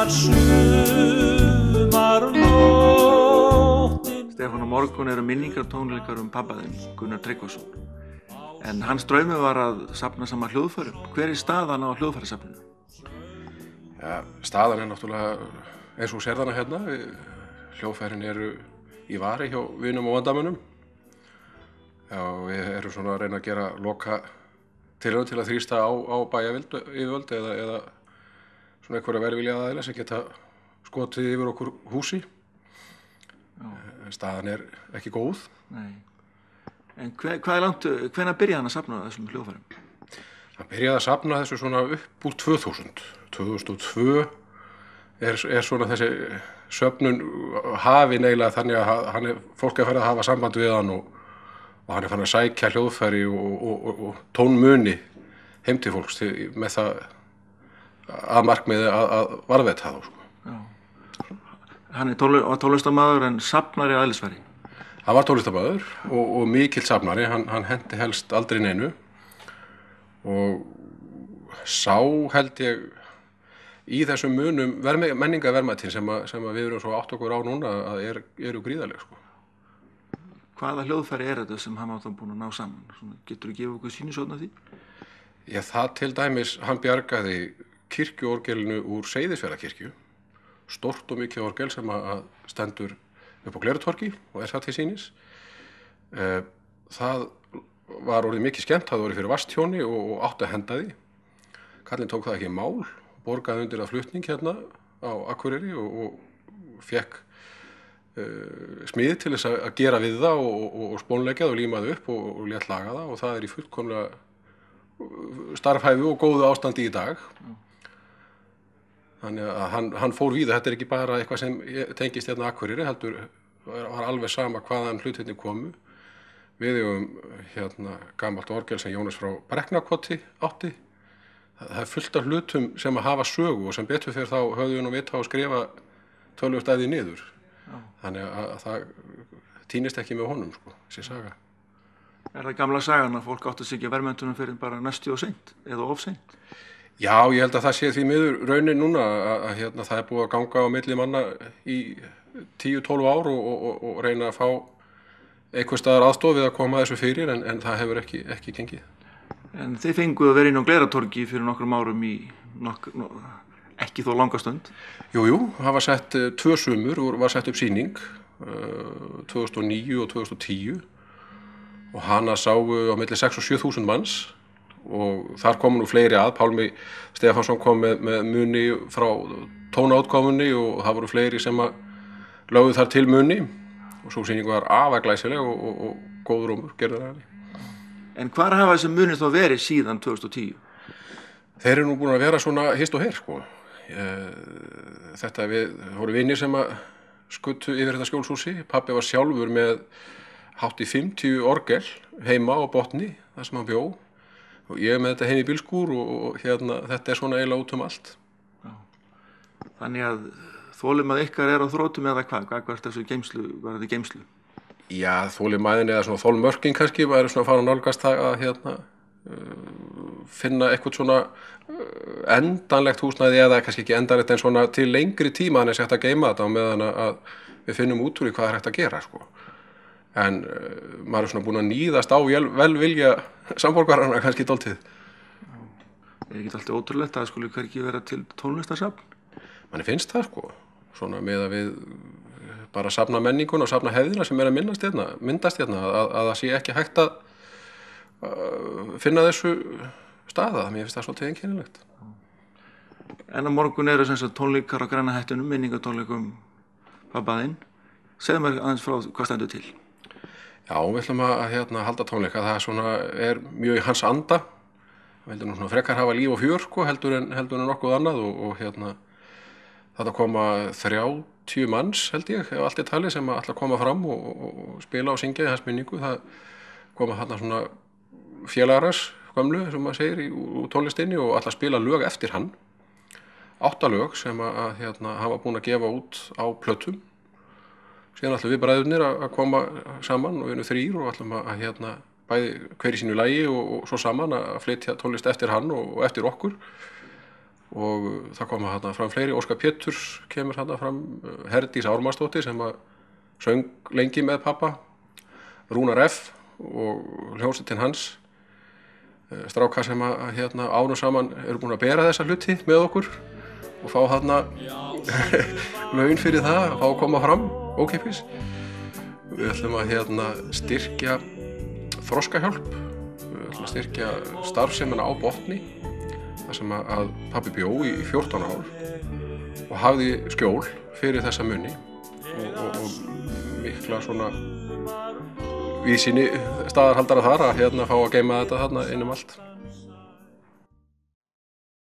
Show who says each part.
Speaker 1: var sumarnóttin.
Speaker 2: Stefán, á morgun eru minningartónleikar pabba þinn, Gunnar Tryggvason. En hans draumur var að safna saman hljóðfærum. Hver er staðan á hljóðfærasafninu?
Speaker 3: Ja, staðan náttúrulega eins og sérðana hérna. Hljóðfærin eru í vari hjá vinum og vandamönnum. Já, við erum svona að reyna að gera loka tilraun til að þrýsta á bæjaryfirvöld eða svona einhverja velviljaða aðila sem geta skotið yfir okkur húsi. Staðan er ekki góð.
Speaker 2: Nei. En hvað er langt, hvenær byrjaði hann að safna þessum hljóðfærum?
Speaker 3: Hann byrjaði að safna þessu svona upp úr 2000. 2002 er svona þessi söfnun hafin eiginlega þannig að fólk er farið að hafa samband við hann og hann er farið að sækja hljóðfæri og tónmuni heim til fólks með það að markmiði að varðveita það. Sko.
Speaker 2: Já. Hann er tónlistarmaður en safnari að eðlisfæri.
Speaker 3: Hann var tónlistarmaður og mikill safnari, hann henti helst aldrei neinu og sá held ég í þessum munum menningarverðmætin sem við erum svo átt okkur á núna að eru gríðarleg. Sko.
Speaker 2: Hvaða hljóðfæri er þetta sem hann var þá búinn að ná saman? Getur þú gefið okkur sýnishorn af því?
Speaker 3: Já, það til dæmis, hann bjargaði kirkjuorgelinu úr Seyðisfjarðarkirkju, stórt og mikið orgel sem að stendur upp á Glerutorgi og er það til sýnis. Það var orðið mikið skemmt, það voru fyrir vatnstjóni og átti að henda því. Kallinn tók það ekki í mál, borgaði undir að flutning hérna á Akureyri og fékk smið til þess að gera við það og spónleggja og límaði upp og lét laga það og það er í fullkomlega starfhæfu og góðu ástandi í dag. Þannig að hann fór víða, þetta er ekki bara eitthvað sem tengist hérna Akureyri, heldur var alveg sama hvaðan hlutirnir komu. Við eigum hérna gamalt orgel sem Jónas frá Brekknakoti átti. Það er fullt af hlutum sem að hafa sögu og sem betur fyrir þá höfðu við nú vita að skrifa töluvert æði niður. Já. Þannig að það týnist ekki með honum, sko, þessi saga.
Speaker 2: Er það gamla sagan að fólk átti sig ekki að verðmændunum fyrir bara næstu og seint eða of seint?
Speaker 3: Já, ég held að það sé því miður raunin núna að hérna, það er búið að ganga á milli manna í 10-12 ár og reyna að fá einhvers staðar aðstoð við að koma þessu fyrir en það hefur ekki gengið.
Speaker 2: En þið fenguð að vera inn á Gleratorgi fyrir nokkrum árum í ekki þó langa stund?
Speaker 3: Jú, það var sett 2 sumur, var sett upp sýning 2009 og 2010 og hana sáu á milli 6 og 7.000 manns og þar komu nú fleiri að. Pálmi Stefánsson kom með muni frá tónaútkomunni og það voru fleiri sem að lögðu þar til muni og svo sýning var afar glæsileg og góður rómur gerður að henni.
Speaker 2: En hvar hafa þessi munir þá verið síðan 2010?
Speaker 3: Þeir eru nú búin að vera svona hist og her, sko. Þetta við voru vinir sem að skuttu yfir þetta skjólshúsi. Pabbi var sjálfur með hátt í 50 orgel heima á Botni, þar sem hann bjó. Og ég með þetta heim í bílskúr og hérna, þetta er svona eiginlega út allt.
Speaker 2: Já. Þannig að þolinmæði ykkar er á þrótum eða hvað? Hvað var þetta geymslu?
Speaker 3: Já, þolinmæðin eða svona þolmörking kannski, væri svona að fara að nálgast það að hérna, finna eitthvað svona endanlegt húsnæði eða kannski ekki endanlegt en svona til lengri tíma þannig að sé hægt að geyma þetta á meðan að við finnum út úr í hvað er hægt að gera, sko. En maður er svona búinn að níðast á velvilja samborgarana kannski dálítið.
Speaker 2: Er ekki alltaf ótrúlegt að það skuli hvergi vera til tónlistarsafn?
Speaker 3: Manni finnst það, sko. Svona með að við bara safna menninguna og safna hefðina sem er að myndast hérna að það sé ekki hægt að finna þessu staða. Mér finnst það svolítið einkennilegt.
Speaker 2: En á morgun eru sem sagt tónleikar á Græna hettunum, minningartónleikum pabba þinn. Segðu mér aðeins frá hvað stendur til?
Speaker 3: Já, við ætlum að halda tónleika. Það er mjög í hans anda. Við heldum nú svona frekar hafa líf og fjör, sko, heldur en nokkuð annað og þetta koma 30 manns, held ég, ef allt er talið, sem ætla að koma fram og spila og syngja í hans minningu. Það koma þarna svona félagarans, gömlu, sem maður segir, úr tónlistinni og ætla að spila lög eftir hann. 8 lög sem hann var búinn að gefa út á plötum. Síðan ætlum við bræðurnir að koma saman og við erum 3 og ætlum að bæði hver í sínu lagi og svo saman að flytja tónlist eftir hann og eftir okkur og það koma þarna fram fleiri. Óskar Péturs kemur þarna fram, Herdís Ármannsdóttir sem að söng lengi með pappa, Rúnar F. og hljómsveitin hans, strákar sem að árum saman eru búin að bera þessa hluti með okkur og fá þarna laun fyrir það að fá að koma fram ókeypis. Við ætlum að styrkja Þroskahjálp, við ætlum að styrkja starfsemina á Botni, þar sem að pabbi bjó í 14 ár og hafði skjól fyrir þessa muni og mikla svona víðsýni staðarhaldara þar að fá að geyma þetta þarna inn allt.